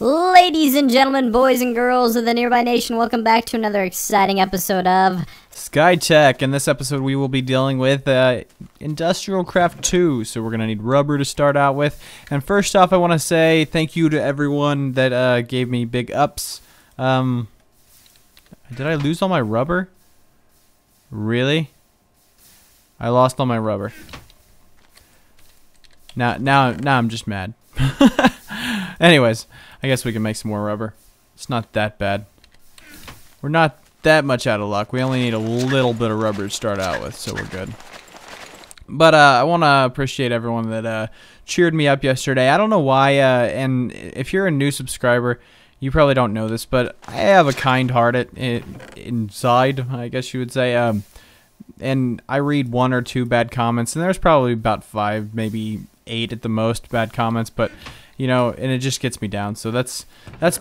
Ladies and gentlemen, boys and girls of the Nearby Nation, welcome back to another exciting episode of SkyTech. In this episode, we will be dealing with Industrial Craft 2. So we're going to need rubber to start out with. And first off, I want to say thank you to everyone that gave me big ups. Did I lose all my rubber? Really? I lost all my rubber. Now I'm just mad. Anyways, I guess we can make some more rubber. It's not that bad. We're not that much out of luck. We only need a little bit of rubber to start out with, so we're good. But I want to appreciate everyone that cheered me up yesterday. I don't know why, and if you're a new subscriber, you probably don't know this, but I have a kind heart inside, I guess you would say. And I read 1 or 2 bad comments, and there's probably about 5, maybe 8 at the most bad comments, but you know, and it just gets me down. So that's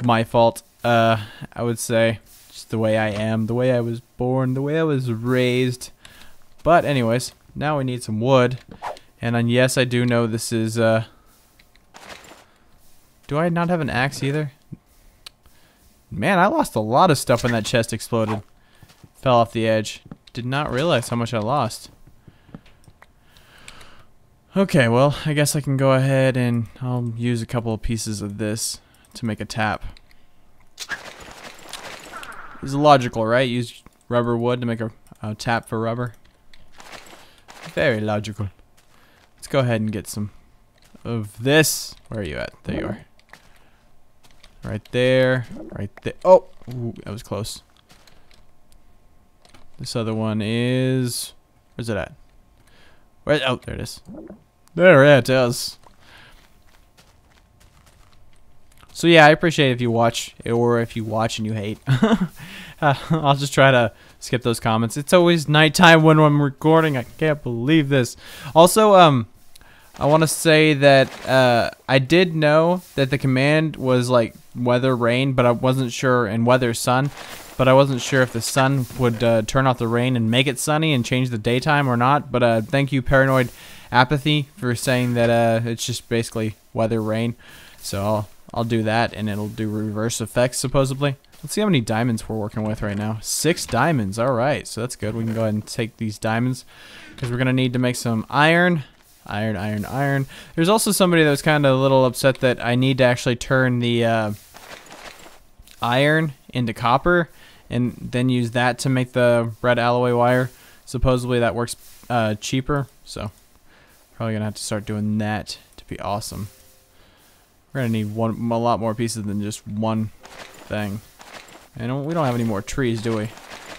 my fault. I would say just the way I am, the way I was born, the way I was raised. But anyways, now we need some wood, and yes, I do know this is. Do I not have an axe either? Man, I lost a lot of stuff when that chest exploded. Fell off the edge. Did not realize how much I lost. Okay, well, I guess I can go ahead and I'll use a couple of pieces of this to make a tap. This is logical, right? Use rubber wood to make a tap for rubber. Very logical. Let's go ahead and get some of this. Where are you at? There you are. Right there. Right there. Oh! Ooh, that was close. This other one is... Where's it at? Where? Oh, there it is. There it is. So yeah, I appreciate it if you watch, or if you watch and you hate. I'll just try to skip those comments. It's always nighttime when I'm recording. I can't believe this. Also, I want to say that I did know that the command was like weather rain, but I wasn't sure, and weather sun. But I wasn't sure if the sun would turn off the rain and make it sunny and change the daytime or not. But thank you, Paranoid Apathy, for saying that it's just basically weather rain. So I'll do that, and it'll do reverse effects, supposedly. Let's see how many diamonds we're working with right now. 6 diamonds. All right, so that's good. We can go ahead and take these diamonds because we're going to need to make some iron. Iron. There's also somebody that was kind of a little upset that I need to actually turn the iron into copper and then use that to make the red alloy wire. Supposedly that works cheaper, so probably gonna have to start doing that to be awesome. We're gonna need a lot more pieces than just one thing, and we don't have any more trees, do we?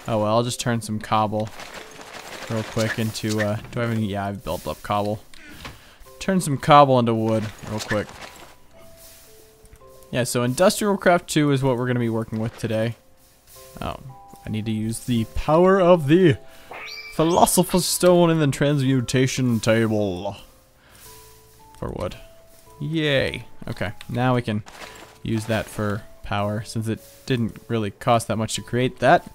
Oh well, I'll just turn some cobble real quick into do I have any? Yeah, I've built up cobble. Turn some cobble into wood real quick. Yeah, so Industrial Craft 2 is what we're going to be working with today. Oh, I need to use the power of the Philosopher's Stone and the Transmutation Table for wood. Yay. Okay, now we can use that for power since it didn't really cost that much to create that.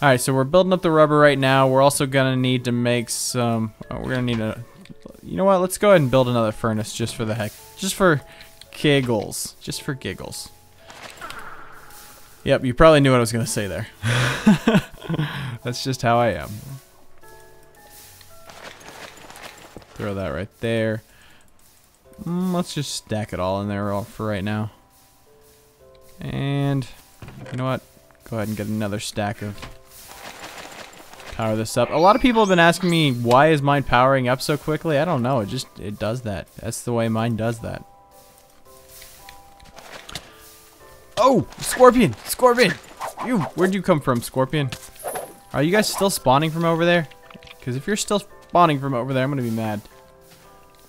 Alright, so we're building up the rubber right now. We're also going to need to make some... Oh, we're going to need a... You know what? Let's go ahead and build another furnace just for the heck. Just for... giggles. Just for giggles. Yep, you probably knew what I was going to say there. That's just how I am. Throw that right there. Let's just stack it all in there for right now. And you know what? Go ahead and get another stack of... Power this up. A lot of people have been asking me, why is mine powering up so quickly? I don't know. It does that. That's the way mine does that. Oh, Scorpion! Scorpion! Where'd you come from, Scorpion? Are you guys still spawning from over there? Because if you're still spawning from over there, I'm going to be mad.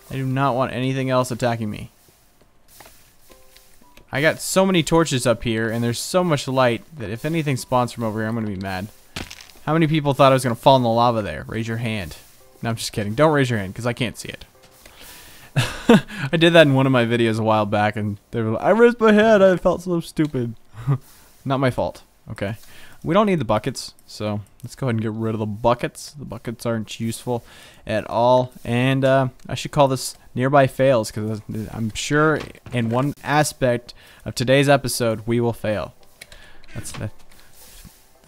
I do not want anything else attacking me. I got so many torches up here, and there's so much light that if anything spawns from over here, I'm going to be mad. How many people thought I was going to fall in the lava there? Raise your hand. No, I'm just kidding. Don't raise your hand, because I can't see it. I did that in one of my videos a while back, and they were like, I raised my head, I felt so stupid. Not my fault, okay? We don't need the buckets, so let's go ahead and get rid of the buckets. The buckets aren't useful at all. And I should call this Nearby Fails, because I'm sure in one aspect of today's episode we will fail. That's the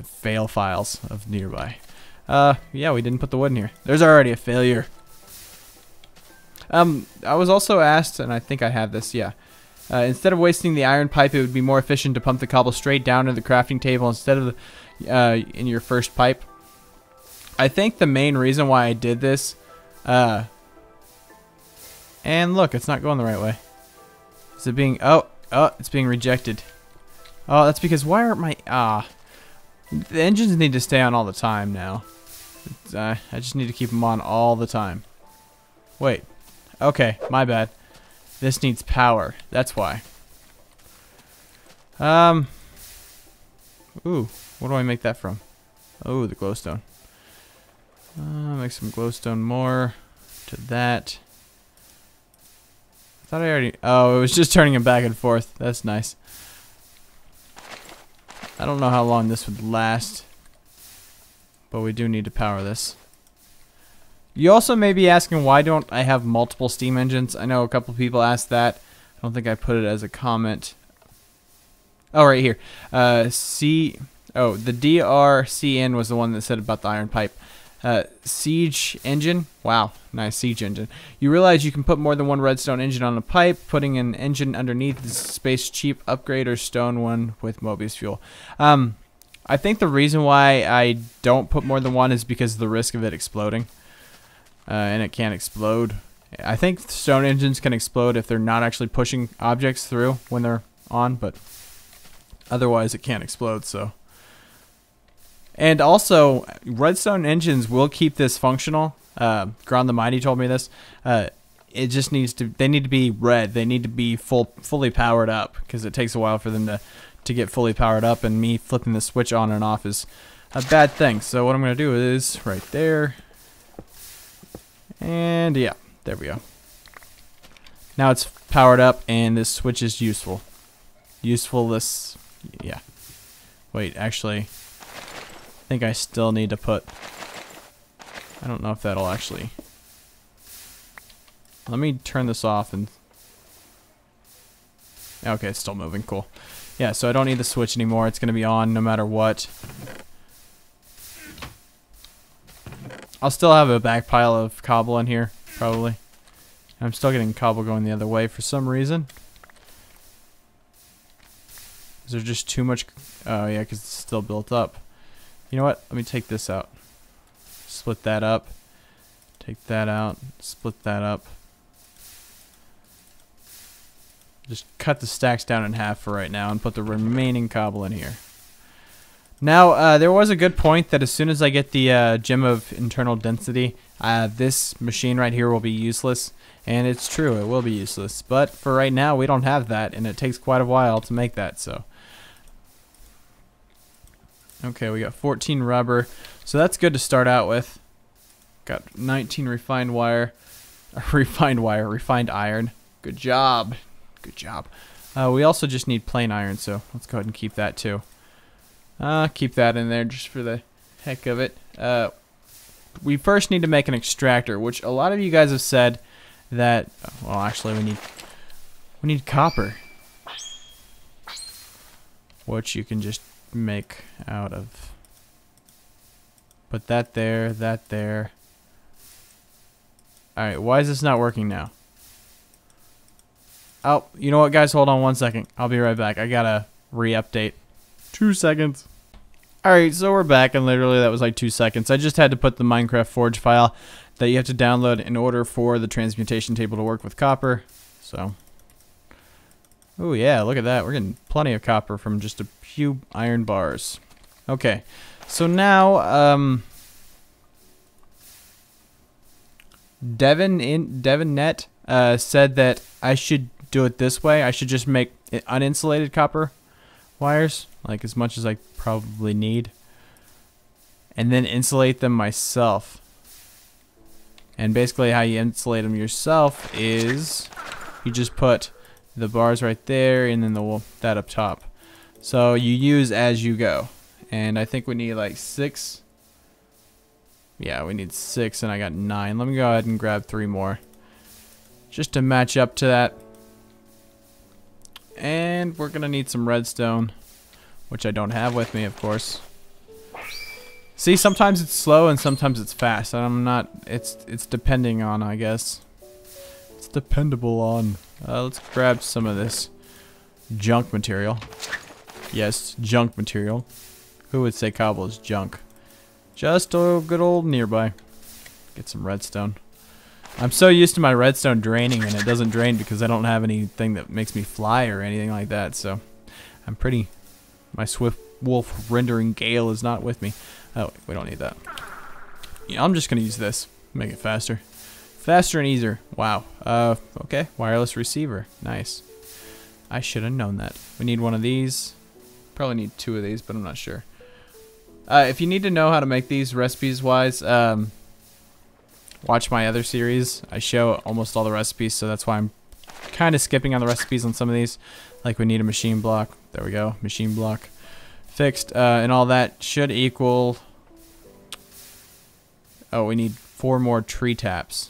fail files of Nearby. Yeah, we didn't put the wood in here. There's already a failure. I was also asked, and I think I have this, yeah. Instead of wasting the iron pipe, it would be more efficient to pump the cobble straight down to the crafting table instead of in your first pipe. I think the main reason why I did this, and look, it's not going the right way. Is it being, oh, it's being rejected. Oh, that's because, why aren't my, the engines need to stay on all the time now. I just need to keep them on all the time. Wait. Okay, my bad. This needs power. That's why. Ooh, what do I make that from? Oh, the glowstone. Make some glowstone more to that. I thought I already... Oh, it was just turning it back and forth. That's nice. I don't know how long this would last, but we do need to power this. You also may be asking, why don't I have multiple steam engines? I know a couple people asked that. I don't think I put it as a comment. Oh, right here. The DRCN was the one that said about the iron pipe. Siege engine. Wow, nice siege engine. You realize you can put more than one redstone engine on a pipe. Putting an engine underneath is a space cheap upgrade or stone one with Mobius fuel. I think the reason why I don't put more than one is because of the risk of it exploding. And it can't explode. I think stone engines can explode if they're not actually pushing objects through when they're on, but otherwise it can't explode, so. And also, redstone engines will keep this functional. Ground the Mighty told me this. It just needs to, they need to be red. They need to be fully powered up, because it takes a while for them to get fully powered up, and me flipping the switch on and off is a bad thing. So what I'm going to do is, right there, and yeah, there we go. Now it's powered up, and this switch is useful. Useful, yeah. Wait, actually, I think I still need to put, I don't know if that'll actually, let me turn this off and, okay, it's still moving, cool. Yeah, so I don't need the switch anymore, it's going to be on no matter what. I'll still have a back pile of cobble in here, probably. I'm still getting cobble going the other way for some reason. Is there just too much? Oh yeah, because it's still built up. You know what? Let me take this out. Split that up. Take that out. Split that up. Just cut the stacks down in half for right now and put the remaining cobble in here. Now, there was a good point that as soon as I get the gem of internal density, this machine right here will be useless. And it's true, it will be useless. But for right now, we don't have that, and it takes quite a while to make that, so. Okay, we got 14 rubber, so that's good to start out with. Got 19 refined iron. Good job. Good job. We also just need plain iron, so let's go ahead and keep that too. Keep that in there just for the heck of it. We first need to make an extractor, which a lot of you guys have said that, well, actually we need copper, which you can just make out of, put that there, that there. Alright, why is this not working now? Oh, you know what, guys, hold on 1 second. I'll be right back. I gotta re-update. 2 seconds. Alright, so we're back, and literally that was like 2 seconds. I just had to put the Minecraft Forge file that you have to download in order for the transmutation table to work with copper. So, oh yeah, look at that. We're getting plenty of copper from just a few iron bars. Okay, so now, DevonNet said that I should do it this way. I should just make uninsulated copper wires, like as much as I probably need, and then insulate them myself. And basically how you insulate them yourself is you just put the bars right there and then that up top. So you use as you go. And I think we need like 6. Yeah, we need 6 and I got 9. Let me go ahead and grab 3 more. Just to match up to that. And we're going to need some redstone. Which I don't have with me, of course. See, sometimes it's slow and sometimes it's fast. I'm not, it's depending on, I guess. It's dependable on. Let's grab some of this junk material. Yes, junk material. Who would say cobble is junk? Just a good old nearby. Get some redstone. I'm so used to my redstone draining, and it doesn't drain because I don't have anything that makes me fly or anything like that. So I'm pretty. My swift wolf rendering gale is not with me. Oh, we don't need that. Yeah, I'm just gonna use this. Make it faster. Faster and easier. Wow. Okay. Wireless receiver. Nice. I should have known that. We need one of these. Probably need 2 of these, but I'm not sure. If you need to know how to make these recipes wise, watch my other series. I show almost all the recipes, so that's why I'm kind of skipping on the recipes on some of these. Like we need a machine block. There we go. Machine block. Fixed. And all that should equal... Oh, we need 4 more tree taps.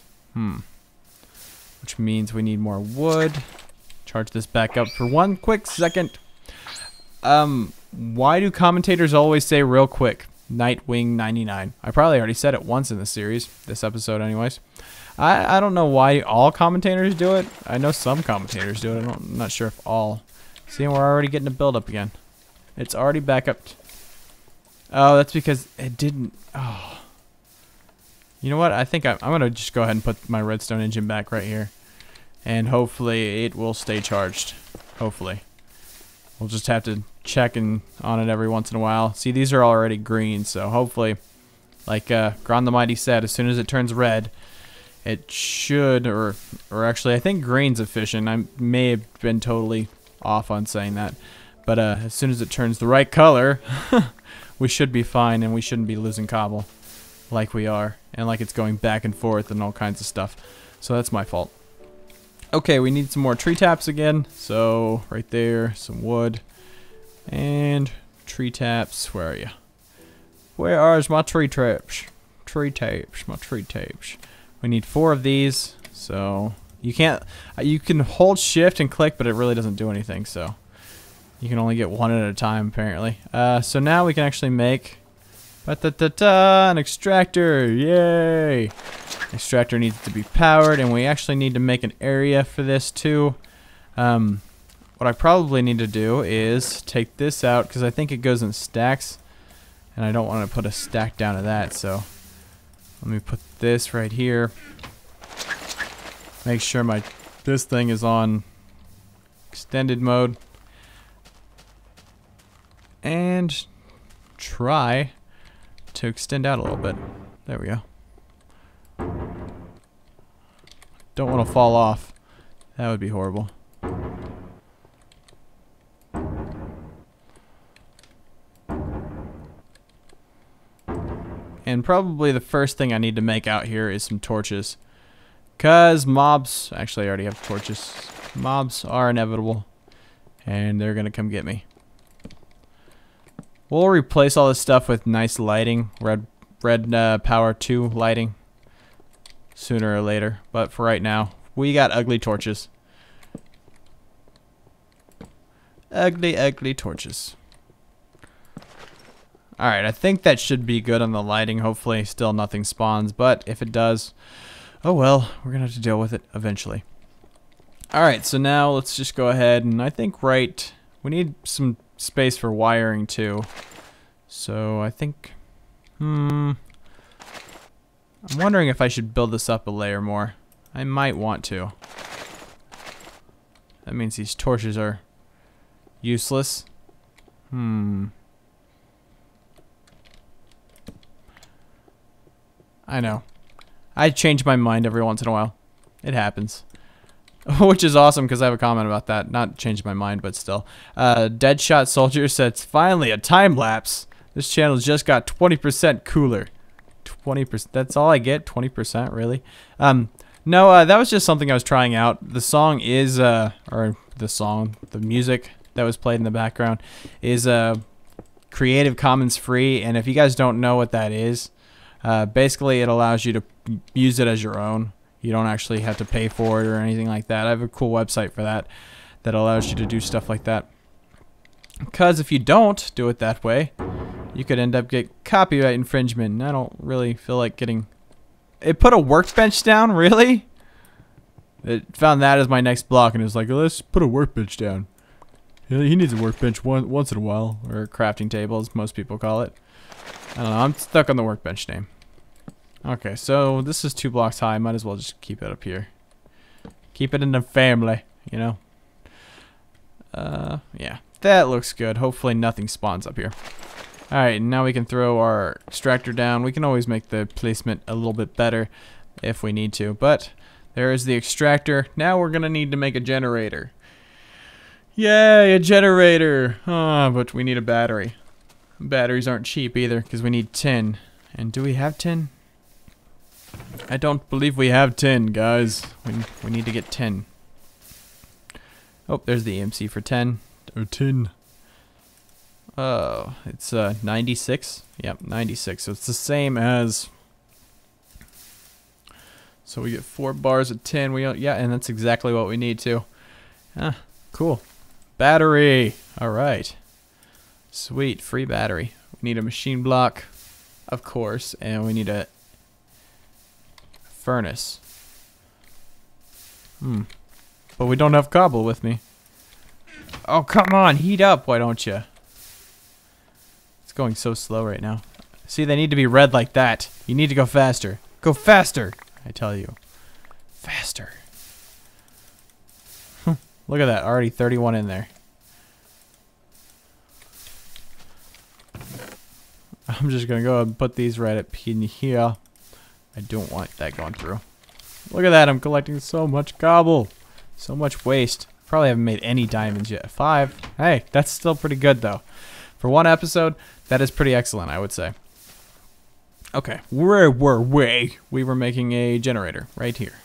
Which means we need more wood. Charge this back up for 1 quick second. Why do commentators always say real quick? Nightwing 99. I probably already said it once in the series, this episode anyways. I don't know why all commentators do it. I know some commentators do it. I'm not sure if all. See, we're already getting a build up again. It's already back up. Oh, that's because it didn't. Oh. You know what? I think I'm going to just go ahead and put my redstone engine back right here. And hopefully it will stay charged. Hopefully. We'll just have to check on it every once in a while. See, these are already green, so hopefully, like Gron the Mighty said, as soon as it turns red, it should, or actually, I think green's efficient. I may have been totally off on saying that. But as soon as it turns the right color, we should be fine, and we shouldn't be losing cobble like we are, and like it's going back and forth and all kinds of stuff. So that's my fault. Okay, we need some more tree taps again. So right there, some wood and tree taps. Where are you? Where are my tree taps? Tree taps, my tree taps. We need 4 of these. So you can't. You can hold shift and click, but it really doesn't do anything. So you can only get 1 at a time apparently. So now we can actually make an extractor. Yay! Extractor needs to be powered, and we actually need to make an area for this too. What I probably need to do is take this out because I think it goes in stacks, and I don't want to put a stack down to that. So let me put this right here. Make sure this thing is on extended mode, and try to extend out a little bit. There we go. Don't want to fall off. That would be horrible. And probably the first thing I need to make out here is some torches. Because mobs... Actually, I already have torches. Mobs are inevitable. And they're going to come get me. We'll replace all this stuff with nice lighting. Red power 2 lighting. Sooner or later. But for right now, we got ugly torches. Ugly, ugly torches. Alright, I think that should be good on the lighting. Hopefully still nothing spawns. But if it does, oh well, we're going to have to deal with it eventually. Alright, so now let's just go ahead and I think we need some space for wiring too. So I think... I'm wondering if I should build this up a layer more. I might want to. That means these torches are useless. I know. I change my mind every once in a while. It happens. Which is awesome because I have a comment about that. Not change my mind, but still. Deadshot Soldier says, finally a time lapse. This channel just got 20% cooler. 20%. That's all I get? 20%? Really? No, that was just something I was trying out. The song is, the music that was played in the background is, Creative Commons free, and if you guys don't know what that is, basically it allows you to use it as your own. You don't actually have to pay for it or anything like that. I have a cool website for that allows you to do stuff like that. Because if you don't do it that way, you could end up getting copyright infringement. And I don't really feel like getting... It put a workbench down? Really? It found that as my next block and it was like, let's put a workbench down. He needs a workbench once in a while. Or a crafting table, as most people call it. I don't know. I'm stuck on the workbench name. Okay, so this is 2 blocks high. Might as well just keep it up here. Keep it in the family, you know? Yeah. That looks good. Hopefully nothing spawns up here. Alright, now we can throw our extractor down. We can always make the placement a little bit better if we need to. But there is the extractor. Now we're going to need to make a generator. Yay, a generator! But we need a battery. Batteries aren't cheap either because we need tin. And do we have tin? I don't believe we have tin, guys. We need to get tin. Oh, there's the EMC for 10. Or tin. Oh, it's 96. Yep, 96. So it's the same as. So we get 4 bars of tin. Yeah, and that's exactly what we need too. Cool. Battery. All right. Sweet, free battery. We need a machine block, of course, and we need a furnace. But we don't have cobble with me. Oh, come on, heat up, why don't you? It's going so slow right now. See, they need to be red like that. You need to go faster. Go faster, I tell you. Faster. Look at that, already 31 in there. I'm just gonna go and put these right up in here. I don't want that going through. Look at that, I'm collecting so much cobble. So much waste. Probably haven't made any diamonds yet. 5. Hey, that's still pretty good though. For 1 episode, that is pretty excellent, I would say. Okay, where were we? We were making a generator right here.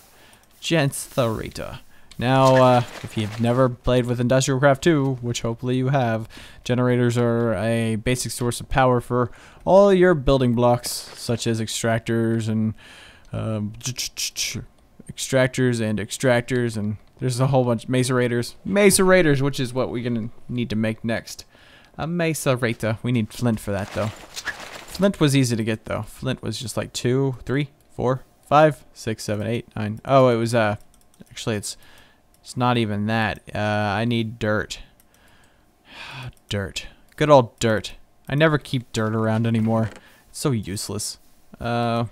Generator. Now, if you've never played with Industrial Craft 2, which hopefully you have, generators are a basic source of power for all your building blocks, such as extractors and extractors, and there's a whole bunch of macerators, which is what we're gonna need to make next. A macerator. We need flint for that though. Flint was easy to get though. Flint was just like 2, 3, 4, 5, 6, 7, 8, 9. Oh, it was actually it's not even that. I need dirt. Dirt. Good old dirt. I never keep dirt around anymore. It's so useless. I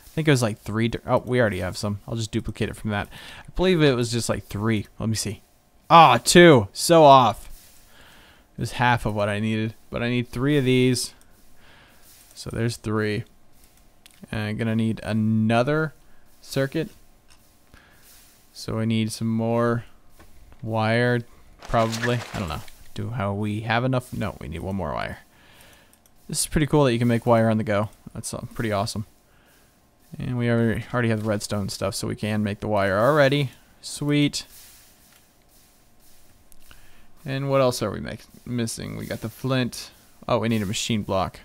think it was like 3 dirt. Oh, we already have some. I'll just duplicate it from that. I believe it was just like 3. Let me see. Ah, 2. So off. It was half of what I needed. But I need 3 of these. So there's 3. And I'm gonna need another circuit. So I need some more wire, probably. I don't know. How we have enough? No, we need 1 more wire. This is pretty cool that you can make wire on the go. That's pretty awesome. And we already have the redstone stuff, so we can make the wire already. Sweet. And what else are we missing? We got the flint. Oh, we need a machine block,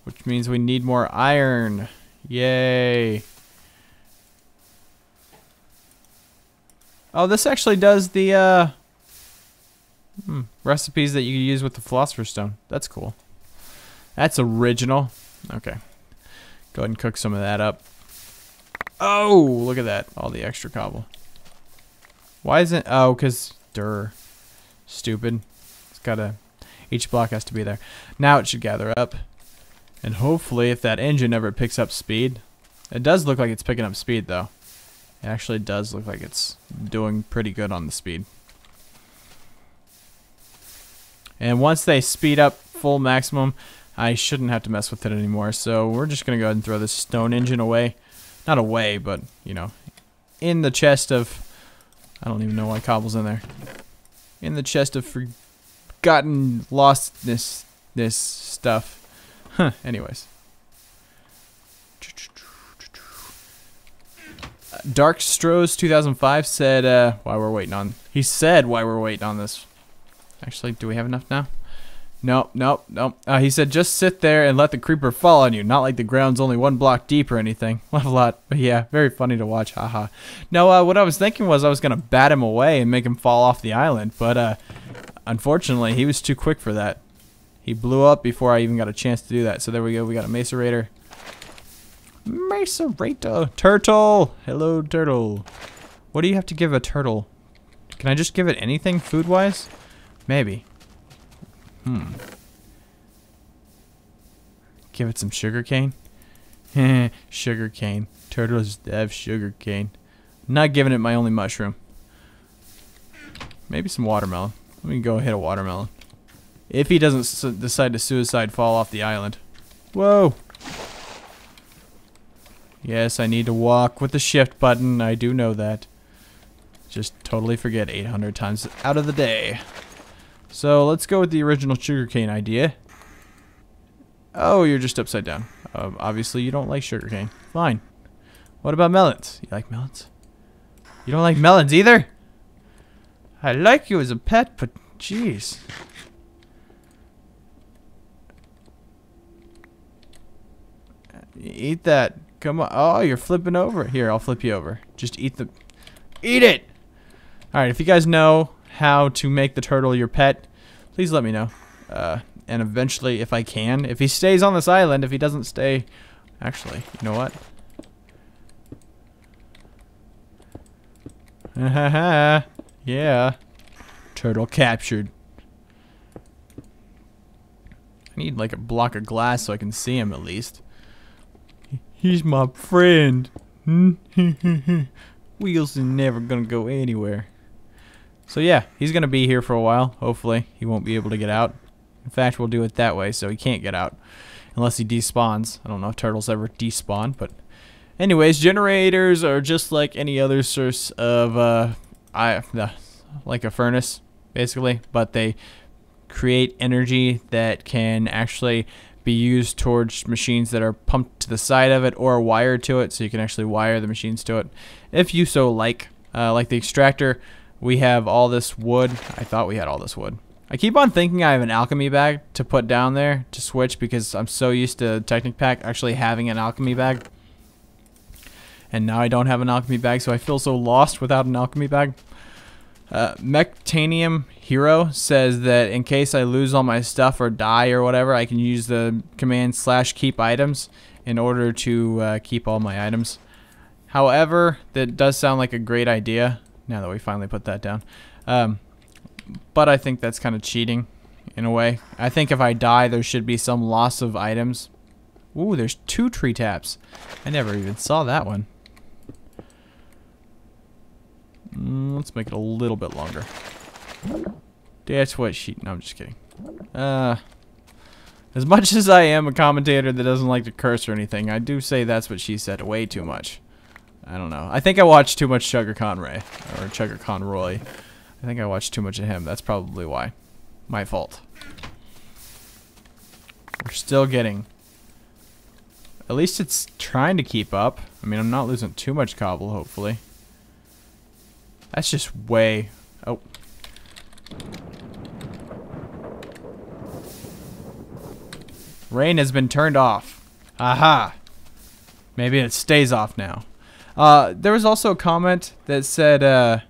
which means we need more iron. Yay. Oh, this actually does the recipes that you use with the philosopher's stone. That's cool. That's original. Okay. Go ahead and cook some of that up. Oh, look at that. All the extra cobble. Why isn't... Oh, because... Stupid. It's gotta... Each block has to be there. Now it should gather up. And hopefully, if that engine ever picks up speed... It does look like it's picking up speed, though. It actually does look like it's doing pretty good on the speed. And once they speed up full maximum, I shouldn't have to mess with it anymore. So we're just going to go ahead and throw this stone engine away. Not away, but, you know, in the chest of... I don't even know why cobble's in there. In the chest of forgotten lostness stuff. Huh, anyways. Dark Strohs 2005 said, why we're waiting on... He said why we're waiting on this. Actually, do we have enough now? Nope, nope, nope. He said just sit there and let the creeper fall on you. Not like the ground's only 1 block deep or anything. Laugh a lot. But yeah, very funny to watch. Haha. No, what I was thinking was I was going to bat him away and make him fall off the island. But unfortunately, he was too quick for that. He blew up before I even got a chance to do that. So there we go. We got a macerator. Macerator. Turtle. Hello, turtle. What do you have to give a turtle? Can I just give it anything food-wise? Maybe. Give it some sugar cane. Sugar cane. Turtles have sugar cane. Not giving it my only mushroom. Maybe some watermelon. Let me go hit a watermelon. If he doesn't decide to suicide fall off the island. Whoa. Yes, I need to walk with the shift button. I do know that. Just totally forget 800 times out of the day. So let's go with the original sugarcane idea. Oh, you're just upside down. Obviously, you don't like sugarcane. Fine. What about melons? You like melons? You don't like melons either? I like you as a pet, but jeez. Eat that. Come on. Oh, you're flipping over. Here, I'll flip you over. Just eat the... Eat it! Alright, if you guys know how to make the turtle your pet, please let me know. And eventually, if I can, if he stays on this island, if he doesn't stay... Actually, you know what? Yeah. Turtle captured. I need like a block of glass so I can see him at least. He's my friend. Wheels is never gonna go anywhere. So yeah, he's gonna be here for a while. Hopefully, he won't be able to get out. In fact, we'll do it that way so he can't get out. Unless he despawns. I don't know if turtles ever despawn, but... Anyways, generators are just like any other source of, like a furnace, basically. But they create energy that can actually be used towards machines that are pumped to the side of it or wired to it, so you can actually wire the machines to it if you so like the extractor. We have all this wood. I thought we had all this wood. I keep on thinking I have an alchemy bag to put down there to switch because I'm so used to Technic Pack actually having an alchemy bag, and now I don't have an alchemy bag, so I feel so lost without an alchemy bag. Mectanium Hero says that in case I lose all my stuff or die or whatever, I can use the command /keep items in order to keep all my items. However, that does sound like a great idea now that we finally put that down. But I think that's kind of cheating in a way. I think if I die, there should be some loss of items. Ooh, there's 2 tree taps. I never even saw that one. Let's make it a little bit longer. That's what she... No, I'm just kidding. As much as I am a commentator that doesn't like to curse or anything, I do say that's what she said way too much. I don't know. I think I watched too much Chugger Conroy. Or Chugger Conroy. I think I watched too much of him. That's probably why. My fault. We're still getting... At least it's trying to keep up. I mean, I'm not losing too much cobble, hopefully. That's just way... Oh. Rain has been turned off. Aha! Maybe it stays off now. There was also a comment that said,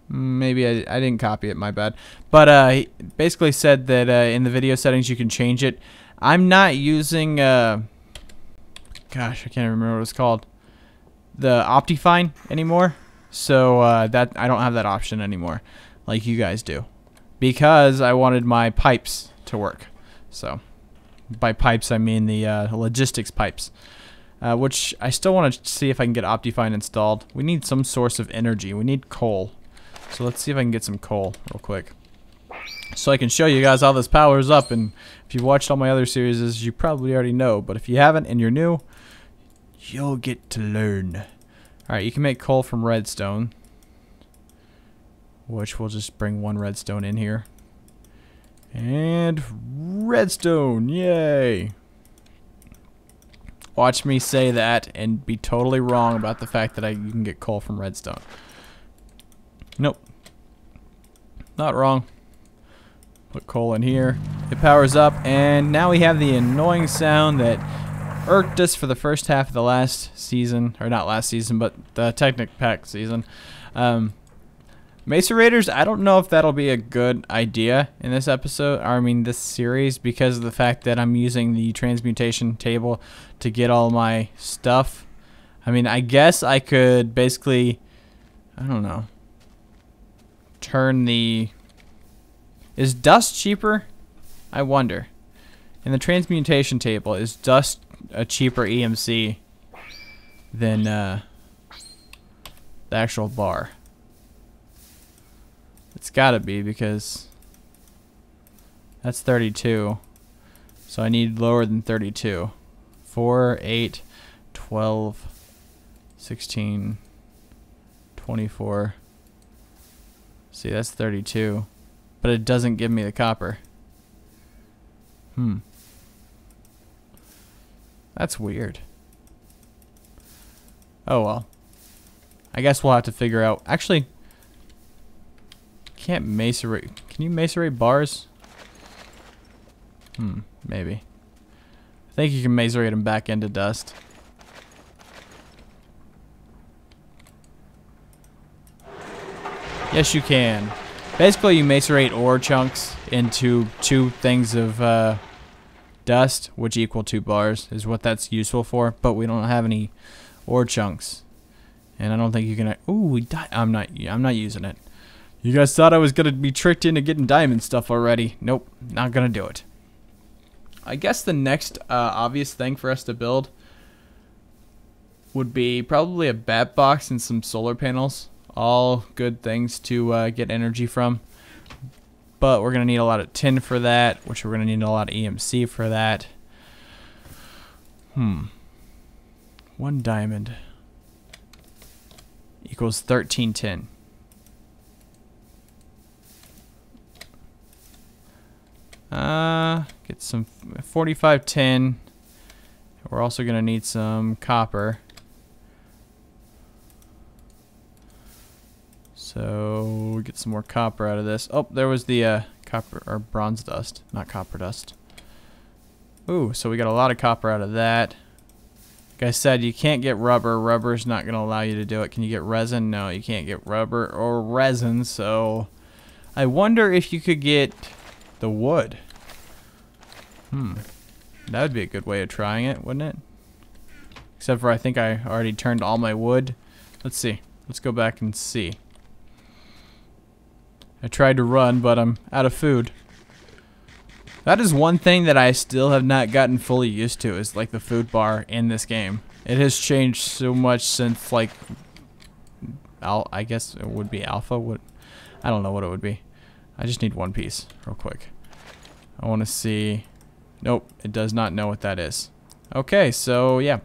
maybe I didn't copy it, my bad. But he basically said that in the video settings you can change it. I'm not using, gosh, I can't remember what it's called. The Optifine anymore. So that I don't have that option anymore, like you guys do. Because I wanted my pipes to work. So, by pipes I mean the logistics pipes. Which I still want to see if I can get Optifine installed. We need some source of energy. We need coal. So let's see if I can get some coal real quick. So I can show you guys how this powers up. And if you've watched all my other series, you probably already know. But if you haven't and you're new, you'll get to learn. Alright, you can make coal from redstone. Which we'll just bring 1 redstone in here. And redstone, yay! Watch me say that and be totally wrong about the fact that you can get coal from redstone. Nope. not wrong. Put coal in here. It powers up, and now we have the annoying sound that irked us for the first half of the last season, or not last season, but the Technic Pack season. Macerators, I don't know if that'll be a good idea in this episode, or I mean this series, because of the fact that I'm using the transmutation table to get all my stuff. I mean, I guess I could basically, I don't know, turn the... Is dust cheaper? I wonder. In the transmutation table, is dust a cheaper EMC than the actual bar? It's gotta be, because that's 32. So I need lower than 32. 4, 8, 12, 16, 24. See, that's 32. But it doesn't give me the copper. That's weird. Oh well. I guess we'll have to figure out. Actually, can't macerate. Can you macerate bars? Maybe. I think you can macerate them back into dust. Yes, you can. Basically, you macerate ore chunks into 2 things of dust, which equal 2 bars, is what that's useful for. But we don't have any ore chunks, and I don't think you can. Ooh, we died. I'm not using it. You guys thought I was gonna be tricked into getting diamond stuff already. Nope, not gonna do it. I guess the next obvious thing for us to build would be probably a bat box and some solar panels. All good things to get energy from, but we're gonna need a lot of tin for that, which we're gonna need a lot of EMC for that. 1 diamond equals 13 tin. Get some 45 tin. We're also gonna need some copper. So get some more copper out of this. Oh, there was the copper or bronze dust, not copper dust. Ooh, so we got a lot of copper out of that. Like I said, you can't get rubber. Rubber's not going to allow you to do it. Can you get resin? No, you can't get rubber or resin. So I wonder if you could get the wood. That would be a good way of trying it, wouldn't it? Except for I think I already turned all my wood. Let's see. Let's go back and see. I tried to run, but I'm out of food. That is one thing that I still have not gotten fully used to, is like the food bar in this game. It has changed so much since like, I guess it would be alpha. I don't know what it would be. I just need 1 piece real quick. I want to see. Nope, it does not know what that is. Okay, so yeah,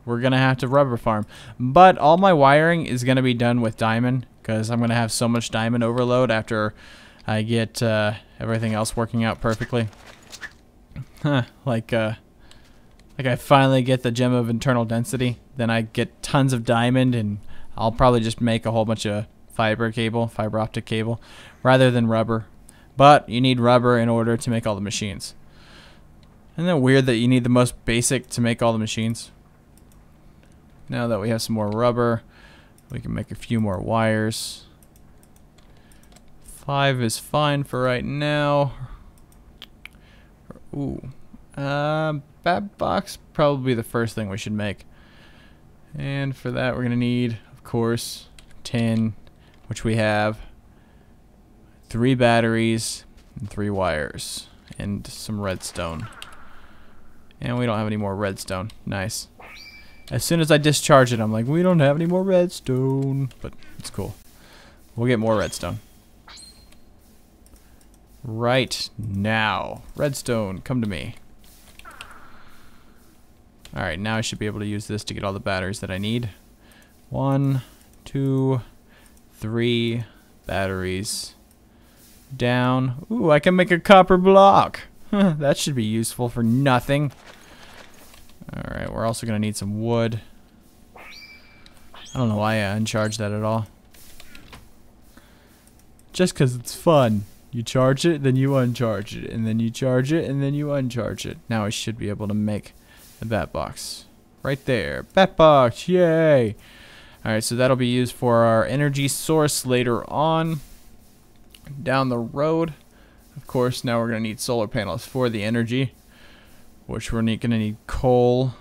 we're gonna have to rubber farm, but all my wiring is gonna be done with diamond, because I'm gonna have so much diamond overload after I get everything else working out perfectly. Like I finally get the gem of internal density, then I get tons of diamond, and I'll probably just make a whole bunch of fiber optic cable, rather than rubber. But you need rubber in order to make all the machines. Isn't that weird that you need the most basic to make all the machines? Now that we have some more rubber, we can make a few more wires. 5 is fine for right now. Ooh. Bat box, probably the first thing we should make. And for that we're going to need, of course, tin, which we have. 3 batteries, and 3 wires, and some redstone. And we don't have any more redstone. Nice. As soon as I discharge it, I'm like, we don't have any more redstone. But it's cool. We'll get more redstone. Right now. Redstone, come to me. Alright, now I should be able to use this to get all the batteries that I need. 1, 2, 3 batteries. Down. Ooh, I can make a copper block. That should be useful for nothing. Alright, we're also going to need some wood. I don't know why I uncharged that at all. just because it's fun. You charge it, then you uncharge it, and then you charge it, and then you uncharge it. Now I should be able to make the bat box. Right there. Bat box, yay! Alright, so that'll be used for our energy source later on. Down the road. Of course, now we're going to need solar panels for the energy. Which we're going to need coal.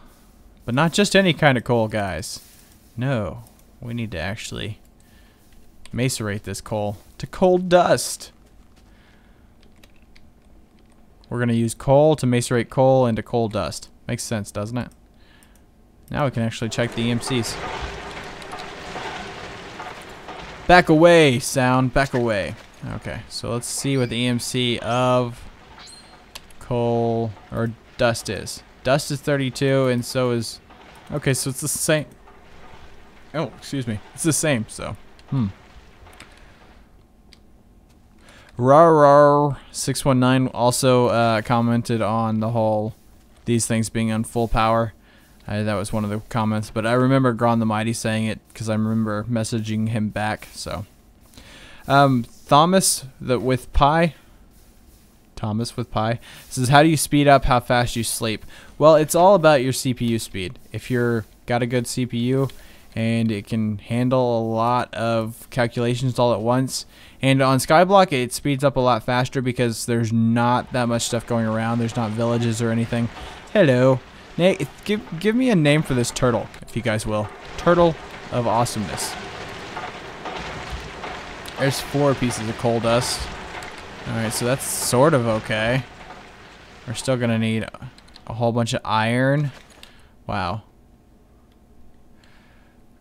But not just any kind of coal, guys. No. We need to actually macerate this coal to coal dust. We're going to use coal to macerate coal into coal dust. Makes sense, doesn't it? Now we can actually check the EMCs. Back away, sound. Back away. Okay, so let's see what the EMC of coal or dust is. Dust is 32, and so is... Okay, so it's the same. Oh, excuse me. It's the same, so... Rar619 also commented on the whole these things being on full power. That was one of the comments, but I remember Gron the Mighty saying it because I remember messaging him back. So, Thomas with Pi says, "How do you speed up how fast you sleep?" Well, it's all about your CPU speed. If you're got a good CPU and it can handle a lot of calculations all at once. And on Skyblock, it speeds up a lot faster because there's not that much stuff going around. There's not villages or anything. Hello. Nate, give me a name for this turtle, if you guys will. Turtle of awesomeness. There's 4 pieces of coal dust. Alright, so that's sort of okay. We're still going to need a whole bunch of iron. Wow.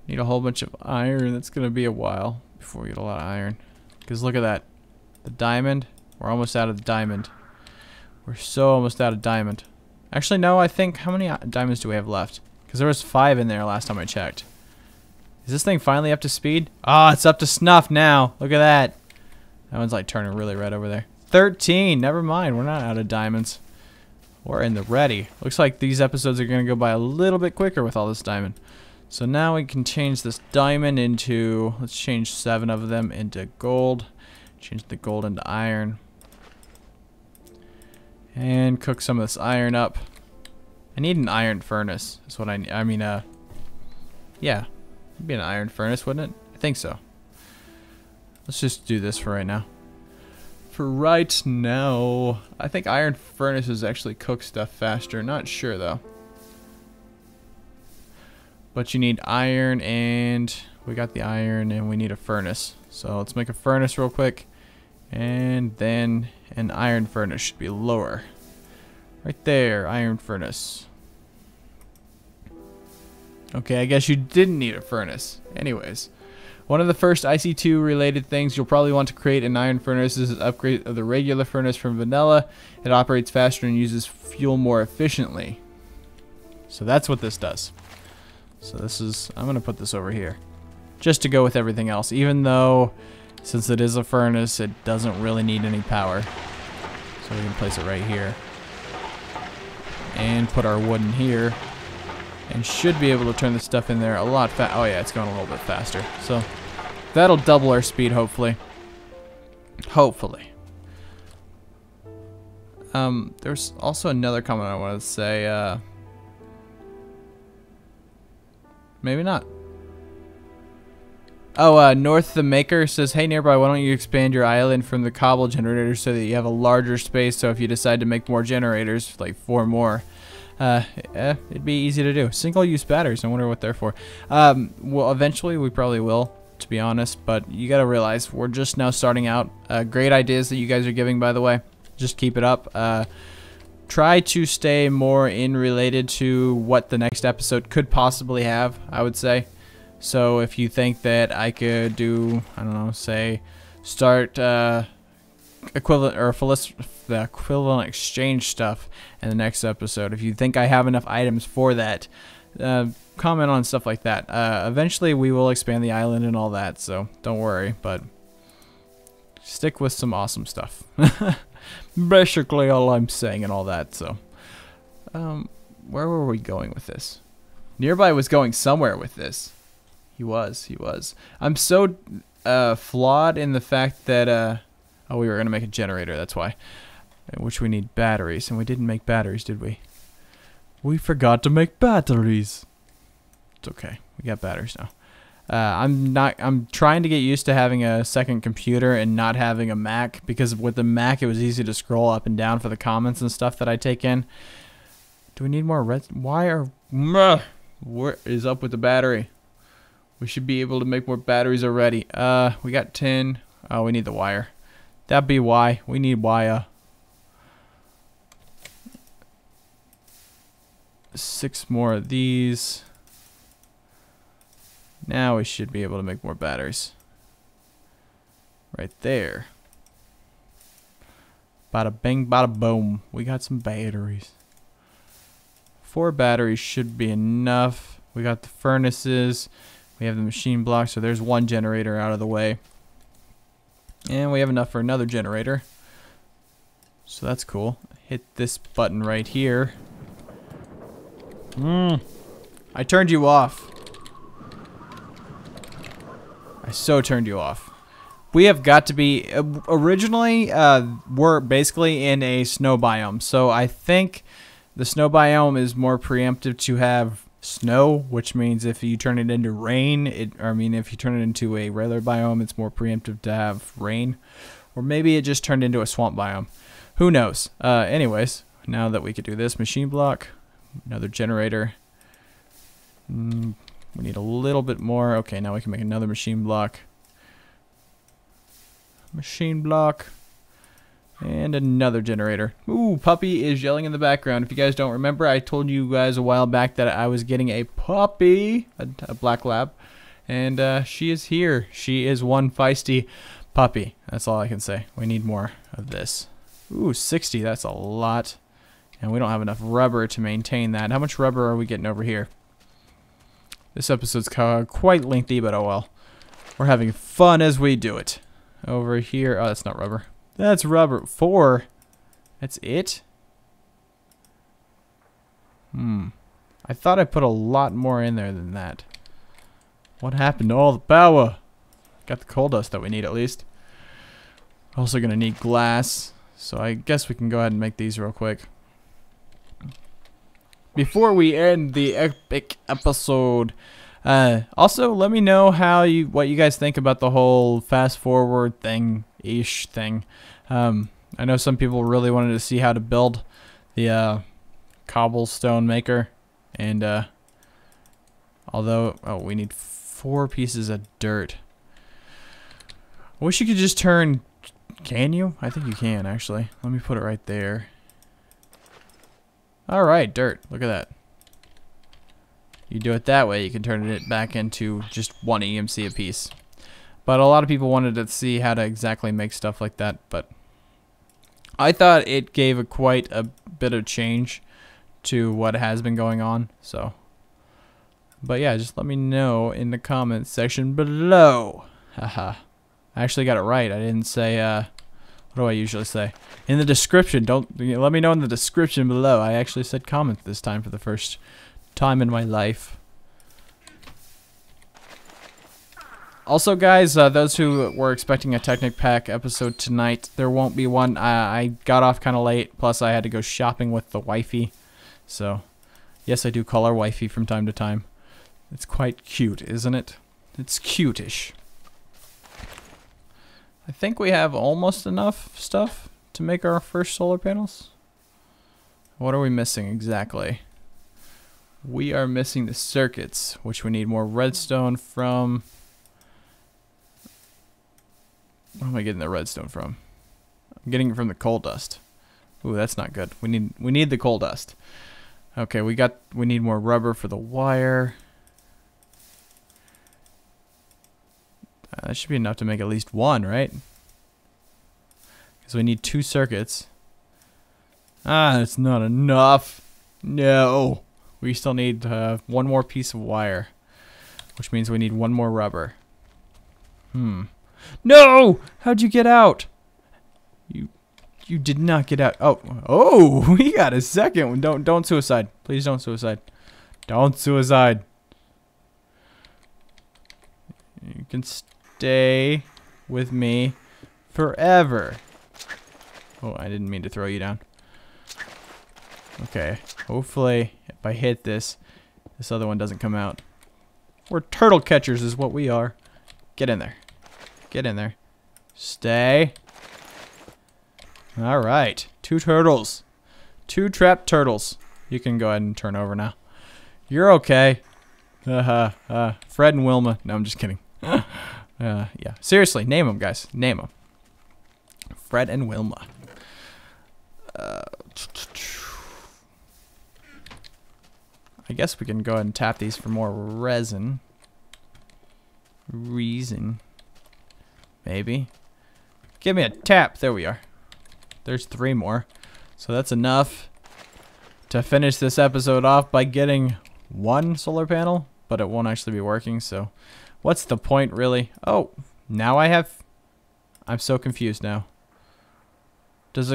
Need a whole bunch of iron. That's going to be a while before we get a lot of iron. Because look at that. The diamond. We're almost out of the diamond. We're so almost out of diamond. Actually, no, I think... How many diamonds do we have left? Because there was 5 in there last time I checked. Is this thing finally up to speed? Ah, it's up to snuff now. Look at that. That one's like turning really red over there. 13. Never mind. We're not out of diamonds. We're in the ready. Looks like these episodes are going to go by a little bit quicker with all this diamond. So now we can change this diamond into, let's change 7 of them into gold. Change the gold into iron. And cook some of this iron up. I need an iron furnace. That's what I need. I mean, yeah. It'd be an iron furnace, wouldn't it? I think so. Let's just do this for right now. For right now, I think iron furnaces actually cook stuff faster. Not sure, though. But you need iron, and we got the iron, and we need a furnace. So let's make a furnace real quick. And then an iron furnace should be lower. Right there, iron furnace. Okay, I guess you didn't need a furnace. Anyways, one of the first IC2 related things you'll probably want to create an iron furnace is an upgrade of the regular furnace from vanilla. It operates faster and uses fuel more efficiently. So that's what this does. So this is, I'm going to put this over here. Just to go with everything else. Even though, since it is a furnace, it doesn't really need any power. So we can place it right here. And put our wood in here. And should be able to turn this stuff in there a lot faster. Oh yeah, it's going a little bit faster. So that'll double our speed, hopefully. Hopefully. There's also another comment I wanted to say. Maybe not. Oh, North the Maker says, "Hey Nearby, why don't you expand your island from the cobble generator so that you have a larger space, so if you decide to make more generators, like 4 more, it'd be easy to do." Single-use batteries, I wonder what they're for. Well, eventually we probably will, to be honest, but you gotta realize we're just now starting out. Great ideas that you guys are giving, by the way. Just keep it up. Try to stay more in related to what the next episode could possibly have, I would say. So if you think that I could do, I don't know, say start equivalent or the equivalent exchange stuff in the next episode, if you think I have enough items for that, comment on stuff like that. Eventually we will expand the island and all that, so don't worry, but stick with some awesome stuff. Basically all I'm saying and all that. So where were we going with this? Nearby was going somewhere with this. He was. I'm so flawed in the fact that oh, we were gonna make a generator. That's why. Which we need batteries, and we didn't make batteries, did we? We forgot to make batteries. It's okay. We got batteries now. I'm trying to get used to having a second computer and not having a Mac, because with the Mac it was easy to scroll up and down for the comments and stuff that I take in. Do we need more red? What is up with the battery? We should be able to make more batteries already. We got 10. Oh, we need the wire. That'd be why. We need wire. 6 more of these. Now we should be able to make more batteries. Right there. Bada bing, bada boom. We got some batteries. 4 batteries should be enough. We got the furnaces. We have the machine block, so there's 1 generator out of the way. And we have enough for another generator. So that's cool. Hit this button right here. I turned you off. I so turned you off. We have got to be... originally, we're basically in a snow biome. So I think the snow biome is more preemptive to have snow, which means if you turn it into rain, if you turn it into a regular biome, it's more preemptive to have rain. Or maybe it just turned into a swamp biome. Who knows? Anyways, now that we could do this, machine block, another generator. We need a little bit more. Okay, now we can make another machine block. Machine block. And another generator. Ooh, puppy is yelling in the background. If you guys don't remember, I told you guys a while back that I was getting a puppy, a black lab. And she is here. She is one feisty puppy. That's all I can say. We need more of this. Ooh, 60. That's a lot. And we don't have enough rubber to maintain that. How much rubber are we getting over here? This episode's quite lengthy, but oh well. We're having fun as we do it. Over here. Oh, that's not rubber. That's rubber. 4. That's it? I thought I put a lot more in there than that. What happened to all the power? Got the coal dust that we need at least. Also gonna need glass. So I guess we can go ahead and make these real quick. Before we end the epic episode, also let me know what you guys think about the whole fast forward thing. I know some people really wanted to see how to build the cobblestone maker, and although we need 4 pieces of dirt. I wish you could just turn. Can you? I think you can actually. Let me put it right there. Alright, dirt. Look at that. You do it that way, you can turn it back into just 1 EMC a piece. But a lot of people wanted to see how to exactly make stuff like that, but I thought it gave quite a bit of change to what has been going on, so. But yeah, just let me know in the comments section below. Haha. I actually got it right. I didn't say, what do I usually say? In the description. Let me know in the description below. I actually said comment this time for the first time in my life. Also, guys, those who were expecting a Technic Pack episode tonight, there won't be one. I got off kind of late, plus I had to go shopping with the wifey. So, yes, I do call her wifey from time to time. It's quite cute, isn't it? It's cute-ish. I think we have almost enough stuff to make our first solar panels. What are we missing exactly? We are missing the circuits, which we need more redstone from. Where am I getting the redstone from? I'm getting it from the coal dust. Ooh, that's not good. We need the coal dust. Okay, we need more rubber for the wire. That should be enough to make at least 1, right? Because we need 2 circuits. Ah, that's not enough. No. We still need 1 more piece of wire. Which means we need 1 more rubber. No! How'd you get out? You did not get out. Oh, we got a second one. Don't suicide. Please don't suicide. Don't suicide. You can stay with me forever. Oh, I didn't mean to throw you down. Okay, hopefully if I hit this, this other one doesn't come out. We're turtle catchers is what we are. Get in there. Get in there. Stay. Alright, 2 turtles. 2 trapped turtles. You can go ahead and turn over now. You're okay. Fred and Wilma. No, I'm just kidding. Yeah. Seriously, name them, guys. Name them. Fred and Wilma. I guess we can go ahead and tap these for more resin. Maybe. Give me a tap. There we are. There's 3 more. So that's enough to finish this episode off by getting 1 solar panel, but it won't actually be working, so what's the point, really? Oh, now I have... I'm so confused now. Does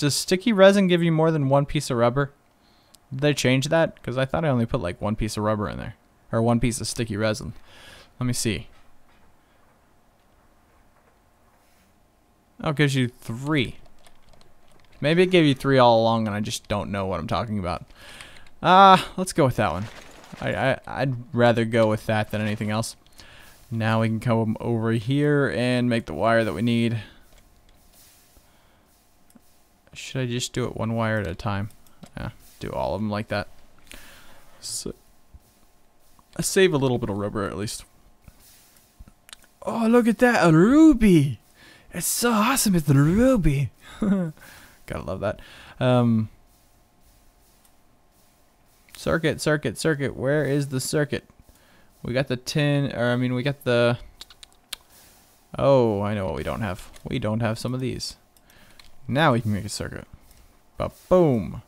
sticky resin give you more than 1 piece of rubber? Did they change that? Because I thought I only put like 1 piece of rubber in there. Or 1 piece of sticky resin. Let me see. Oh, it gives you 3. Maybe it gave you 3 all along and I just don't know what I'm talking about. Let's go with that one. I'd rather go with that than anything else. Now we can come over here and make the wire that we need. Should I just do it 1 wire at a time? Yeah, do all of them like that. So I save a little bit of rubber at least. Oh, look at that, a ruby! It's so awesome, it's a ruby! Gotta love that. Circuit. Where is the circuit? We got the tin, or I mean, we got the... Oh, I know what we don't have. We don't have some of these. Now we can make a circuit. Ba-boom!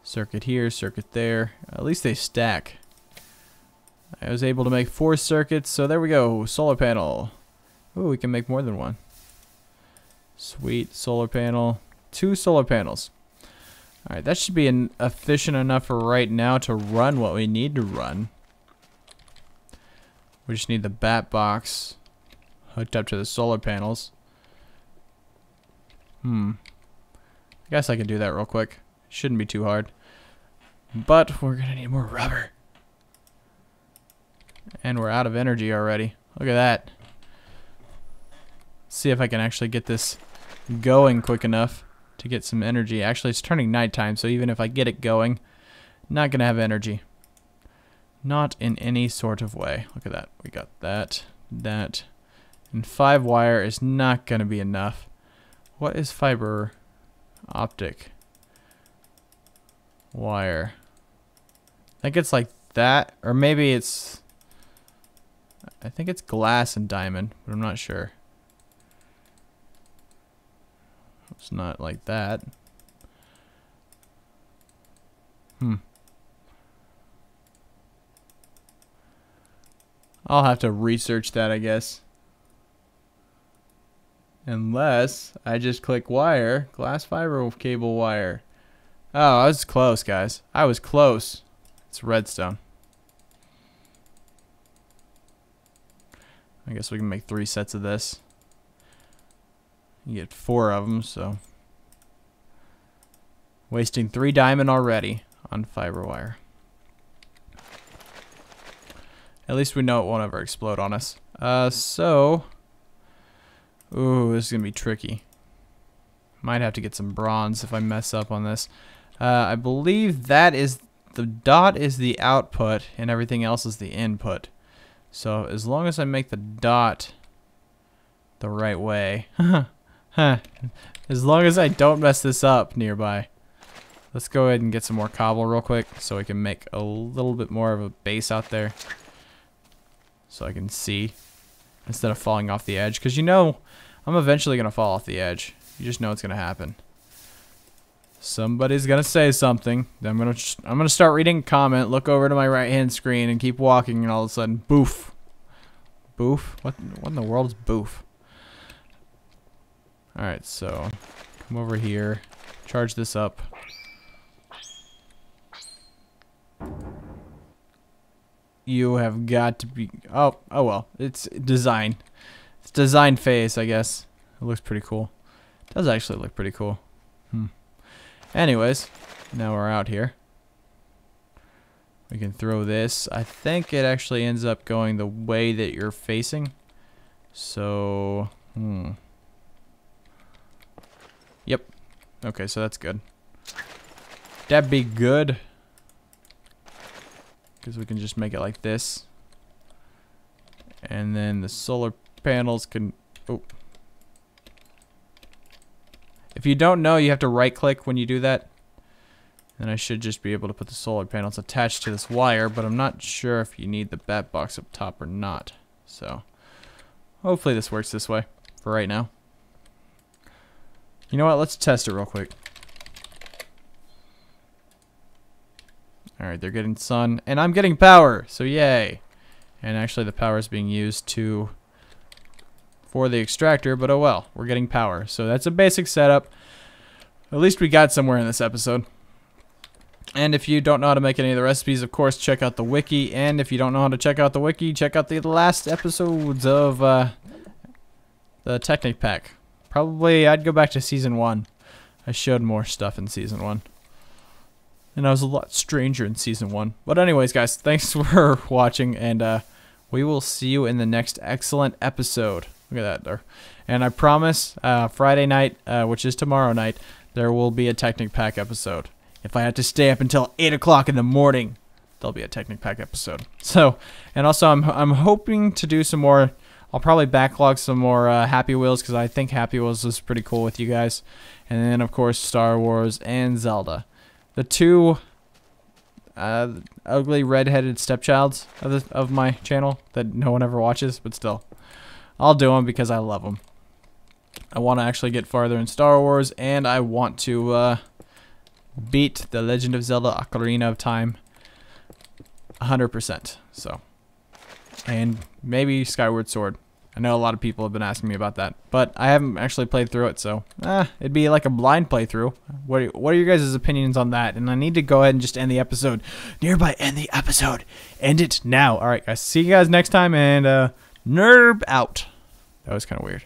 Circuit here, circuit there. At least they stack. I was able to make 4 circuits, so there we go. Solar panel. Ooh, we can make more than 1. Sweet, solar panel. 2 solar panels. Alright, that should be efficient enough for right now to run what we need to run. We just need the bat box hooked up to the solar panels. I guess I can do that real quick. Shouldn't be too hard. But we're gonna need more rubber. And we're out of energy already. Look at that. Let's see if I can actually get this going quick enough to get some energy. Actually, it's turning nighttime, so even if I get it going, not gonna have energy. Not in any sort of way. Look at that. We got that, that, and 5 wire is not gonna be enough. What is fiber optic wire? I think it's like that, or maybe it's... I think it's glass and diamond, but I'm not sure. It's not like that. I'll have to research that, I guess. Unless I just click wire, glass fiber cable wire. Oh, I was close, guys. I was close. It's redstone. I guess we can make 3 sets of this. You get 4 of them, so wasting 3 diamond already on fiber wire. At least we know it won't ever explode on us. Ooh, this is gonna be tricky. Might have to get some bronze if I mess up on this. I believe that is the dot is the output and everything else is the input. So as long as I make the dot the right way, as long as I don't mess this up nearby. Let's go ahead and get some more cobble real quick so we can make a little bit more of a base out there. So I can see instead of falling off the edge. Because you know I'm eventually going to fall off the edge. You just know it's going to happen. Somebody's going to say something. I'm going to start reading a comment, look over to my right hand screen and keep walking and all of a sudden, boof. Boof? What in the world is boof? Alright, so come over here. Charge this up. you have got to be... Oh well. It's design. It's design phase, I guess. It looks pretty cool. It does actually look pretty cool. Anyways, now we're out here. We can throw this. I think it actually ends up going the way that you're facing. So, Yep. Okay, so that's good. That'd be good. Because we can just make it like this. And then the solar panels can... Oh. If you don't know, you have to right click when you do that. And I should just be able to put the solar panels attached to this wire, but I'm not sure if you need the bat box up top or not. So, hopefully this works this way for right now. You know what? Let's test it real quick. Alright, they're getting sun, and I'm getting power, so yay. And actually the power is being used for the extractor, but oh well, we're getting power. So that's a basic setup. At least we got somewhere in this episode. And if you don't know how to make any of the recipes, of course, check out the wiki. And if you don't know how to check out the wiki, check out the last episodes of the Technic Pack. Probably, I'd go back to Season 1. I showed more stuff in Season 1. And I was a lot stranger in Season 1. But anyways, guys, thanks for watching. And we will see you in the next excellent episode. Look at that there. And I promise, Friday night, which is tomorrow night, there will be a Technic Pack episode. If I had to stay up until 8 o'clock in the morning, there'll be a Technic Pack episode. So, and also I'm hoping to do some more. I'll probably backlog some more Happy Wheels because I think Happy Wheels is pretty cool with you guys. And then of course Star Wars and Zelda, the two ugly redheaded stepchilds of my channel that no one ever watches, but still, I'll do them because I love them. I want to actually get farther in Star Wars, and I want to beat The Legend of Zelda Ocarina of Time 100%. So, and maybe Skyward Sword. I know a lot of people have been asking me about that, but I haven't actually played through it, so it'd be like a blind playthrough. What are your guys' opinions on that? And I need to go ahead and just end the episode. Nearby, end the episode. End it now. All right, guys. See you guys next time, and Nerb out. That was kind of weird.